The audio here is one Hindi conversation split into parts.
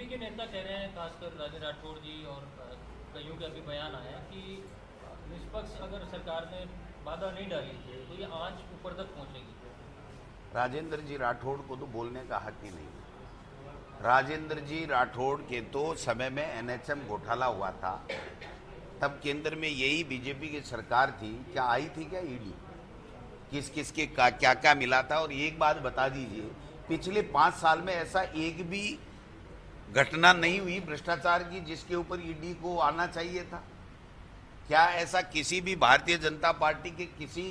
बीजेपी के नेता कह रहे हैं, खासकर राजेंद्र राठौड़ जी और कईयों के अभी बयान आए हैं कि निष्पक्ष अगर सरकार ने बाधा नहीं डाली तो ये आंच ऊपर तक पहुंचेगी। राजेंद्र जी राठौड़ को तो बोलने का हक ही नहीं। राजेंद्र जी राठौड़ के तो समय में एनएचएम घोटाला हुआ था, तब केंद्र में यही बीजेपी की सरकार थी। क्या आई थी क्या ईडी? किस किस के क्या क्या मिला था? और एक बात बता दीजिए, पिछले 5 साल में ऐसा एक भी घटना नहीं हुई भ्रष्टाचार की जिसके ऊपर ईडी को आना चाहिए था? क्या ऐसा किसी भी भारतीय जनता पार्टी के किसी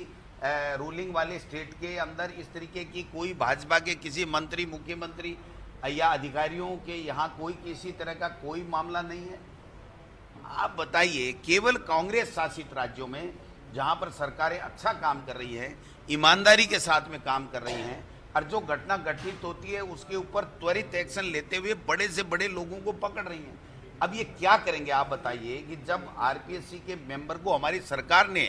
रूलिंग वाले स्टेट के अंदर इस तरीके की कोई भाजपा के किसी मंत्री, मुख्यमंत्री या अधिकारियों के यहाँ कोई किसी तरह का कोई मामला नहीं है? आप बताइए, केवल कांग्रेस शासित राज्यों में जहाँ पर सरकारें अच्छा काम कर रही हैं, ईमानदारी के साथ में काम कर रही हैं, और जो घटना घटित होती है उसके ऊपर त्वरित एक्शन लेते हुए बड़े से बड़े लोगों को पकड़ रही हैं। अब ये क्या करेंगे आप बताइए कि जब आरपीएससी के मेंबर को हमारी सरकार ने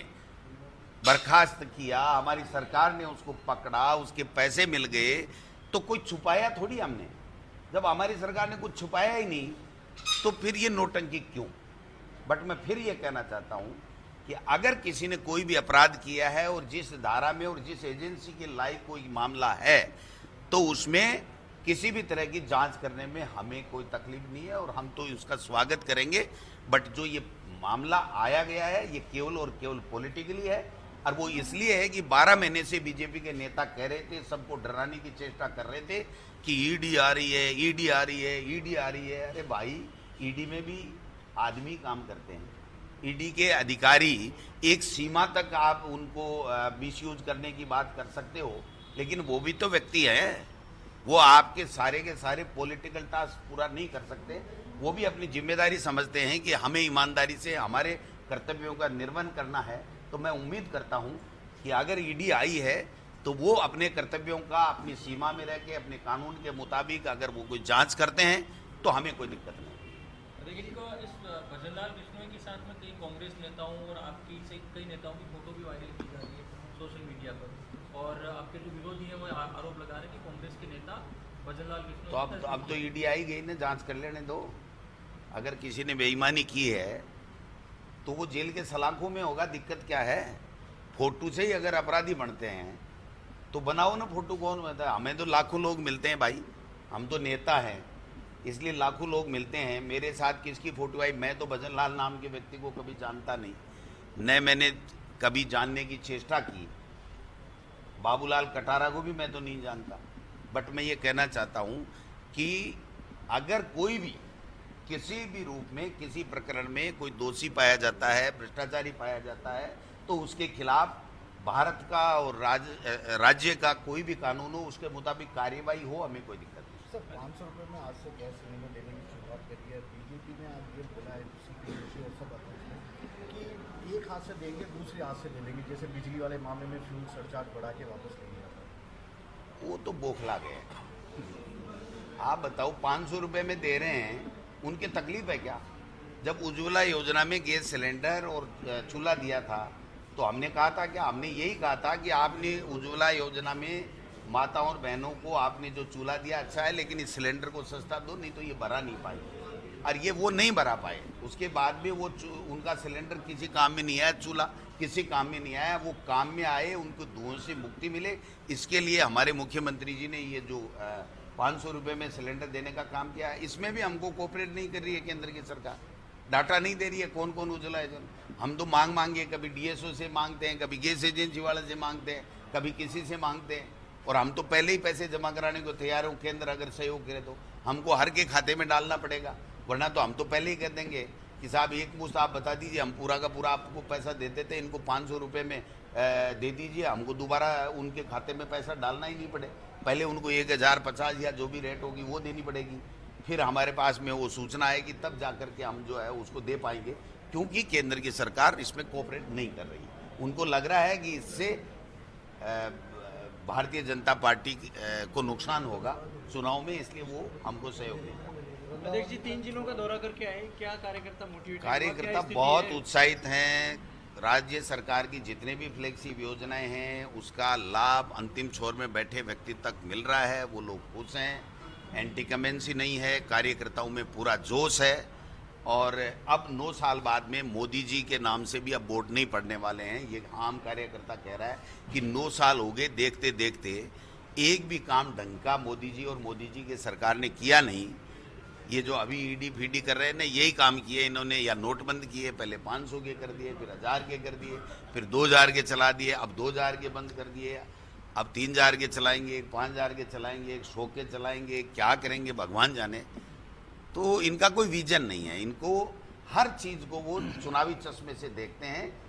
बर्खास्त किया, हमारी सरकार ने उसको पकड़ा, उसके पैसे मिल गए, तो कोई छुपाया थोड़ी हमने। जब हमारी सरकार ने कुछ छुपाया ही नहीं तो फिर ये नोटंकी क्यों? बट मैं फिर ये कहना चाहता हूं कि अगर किसी ने कोई भी अपराध किया है और जिस धारा में और जिस एजेंसी के लायक कोई मामला है, तो उसमें किसी भी तरह की जांच करने में हमें कोई तकलीफ नहीं है और हम तो उसका स्वागत करेंगे। बट जो ये मामला आया गया है ये केवल और केवल पॉलिटिकली है, और वो इसलिए है कि 12 महीने से बीजेपी के नेता कह रहे थे, सबको डराने की चेष्टा कर रहे थे कि ईडी आ रही है, ईडी आ रही है, ईडी आ रही है। अरे भाई, ईडी में भी आदमी काम करते हैं। ईडी के अधिकारी एक सीमा तक आप उनको मिसयूज करने की बात कर सकते हो, लेकिन वो भी तो व्यक्ति हैं। वो आपके सारे के सारे पॉलिटिकल टास्क पूरा नहीं कर सकते। वो भी अपनी जिम्मेदारी समझते हैं कि हमें ईमानदारी से हमारे कर्तव्यों का निर्वहन करना है। तो मैं उम्मीद करता हूं कि अगर ईडी आई है तो वो अपने कर्तव्यों का अपनी सीमा में रह के अपने कानून के मुताबिक अगर वो कोई जांच करते हैं तो हमें कोई दिक्कत नहीं। लेकिन इस भजनलाल बिश्नोई के साथ में कई कांग्रेस नेताओं और आपकी से कई नेताओं की फोटो भी वायरल की जा रही है सोशल मीडिया पर, और आपके जो विरोधी है वो आरोप लगा रहे हैं कि कांग्रेस के नेता भजनलाल बिश्नोई। तो अब तो ईडी आई गई ना, जांच कर लेने दो। अगर किसी ने बेईमानी की है तो वो जेल के सलाखों में होगा, दिक्कत क्या है? फोटो से ही अगर अपराधी बनते हैं तो बनाओ ना फोटो। कौन बनता है? हमें तो लाखों लोग मिलते हैं भाई, हम तो नेता हैं, इसलिए लाखों लोग मिलते हैं। मेरे साथ किसकी फोटो आई? मैं तो भजनलाल नाम के व्यक्ति को कभी जानता नहीं, न मैंने कभी जानने की चेष्टा की। बाबूलाल कटारा को भी मैं तो नहीं जानता। बट मैं ये कहना चाहता हूँ कि अगर कोई भी किसी भी रूप में किसी प्रकरण में कोई दोषी पाया जाता है, भ्रष्टाचारी पाया जाता है, तो उसके खिलाफ भारत का और राज्य का कोई भी कानून हो उसके मुताबिक कार्यवाही हो, हमें कोई दिक्कत नहीं। सर, 500 रुपये में आज से गैस सिलेंडर देने की शुरुआत करी है। बीजेपी ने आज ये बोला है और सब कि एक हाथ से देंगे, दूसरे हाथ से ले लेंगे, जैसे बिजली वाले मामले में फ्यूल सरचार्ज बढ़ा के वापस ले लिया। वो तो बौखला गए। आप बताओ, 500 रुपये में दे रहे हैं, उनकी तकलीफ है क्या? जब उज्ज्वला योजना में गैस सिलेंडर और चूल्हा दिया था तो हमने कहा था क्या? हमने यही कहा था कि आपने उज्ज्वला योजना में माताओं और बहनों को आपने जो चूल्हा दिया अच्छा है, लेकिन इस सिलेंडर को सस्ता दो, नहीं तो ये भरा नहीं पाए। और ये वो नहीं भरा पाए। उसके बाद भी वो उनका सिलेंडर किसी काम में नहीं आया, चूल्हा किसी काम में नहीं आया। वो काम में आए, उनको धुओं से मुक्ति मिले, इसके लिए हमारे मुख्यमंत्री जी ने ये जो 500 रुपये में सिलेंडर देने का काम किया है। इसमें भी हमको कोऑपरेट नहीं कर रही है केंद्र की सरकार, डाटा नहीं दे रही है कौन कौन उज्ज्वला योजना। हम तो मांगे, कभी डीएसओ से मांगते हैं, कभी गैस एजेंसी वाले से मांगते हैं, कभी किसी से मांगते हैं, और हम तो पहले ही पैसे जमा कराने को तैयार हो। केंद्र अगर सहयोग करे तो हमको हर के खाते में डालना पड़ेगा, वरना तो हम तो पहले ही कह देंगे कि साहब एक मुश्त आप बता दीजिए, हम पूरा का पूरा आपको पैसा दे देते हैं, इनको 500 रुपये में दे दीजिए, हमको दोबारा उनके खाते में पैसा डालना ही नहीं पड़े। पहले उनको 1050 या जो भी रेट होगी वो देनी पड़ेगी, फिर हमारे पास में वो सूचना आएगी, तब जा कर के हम जो है उसको दे पाएंगे। क्योंकि केंद्र की सरकार इसमें कोऑपरेट नहीं कर रही। उनको लग रहा है कि इससे भारतीय जनता पार्टी को नुकसान होगा चुनाव में, इसलिए वो हमको सहयोग नहीं कर रही। अध्यक्ष जी 3 जिलों का दौरा करके आए, क्या कार्यकर्ता मोटिवेट? कार्यकर्ता बहुत उत्साहित हैं। राज्य सरकार की जितने भी फ्लैगशिप योजनाएं हैं उसका लाभ अंतिम छोर में बैठे व्यक्ति तक मिल रहा है, वो लोग खुश हैं। एंटी कमेंसी नहीं है, कार्यकर्ताओं में पूरा जोश है। और अब 9 साल बाद में मोदी जी के नाम से भी अब वोट नहीं पड़ने वाले हैं, ये आम कार्यकर्ता कह रहा है कि 9 साल हो गए, देखते देखते एक भी काम ढंग का मोदी जी और मोदी जी की सरकार ने किया नहीं। ये जो अभी ईडी फीडी कर रहे हैं ना, यही काम किए इन्होंने, या नोटबंद किए, पहले 500 के कर दिए, फिर 1000 के कर दिए, फिर 2000 के चला दिए, अब 2000 के बंद कर दिए, अब 3000 के चलाएंगे, एक 5000 के चलाएंगे, एक 100 के चलाएंगे, क्या करेंगे भगवान जाने। तो इनका कोई विजन नहीं है, इनको हर चीज़ को वो चुनावी चश्मे से देखते हैं